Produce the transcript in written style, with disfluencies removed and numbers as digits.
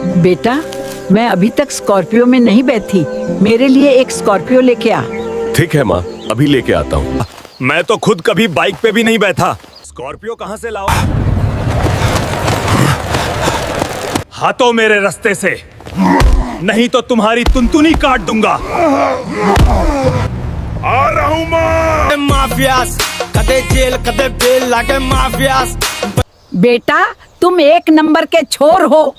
बेटा, मैं अभी तक स्कॉर्पियो में नहीं बैठी, मेरे लिए एक स्कॉर्पियो लेके आ। ठीक है माँ, अभी लेके आता हूँ। मैं तो खुद कभी बाइक पे भी नहीं बैठा, स्कॉर्पियो कहाँ से लाओ? हटो मेरे रास्ते से, नहीं तो तुम्हारी तुनतुनी काट दूंगा। आ रहा हूँ माँ। माफियास कदे जेल कदे बेल लागे माफियास। बेटा, तुम एक नंबर के छोर हो।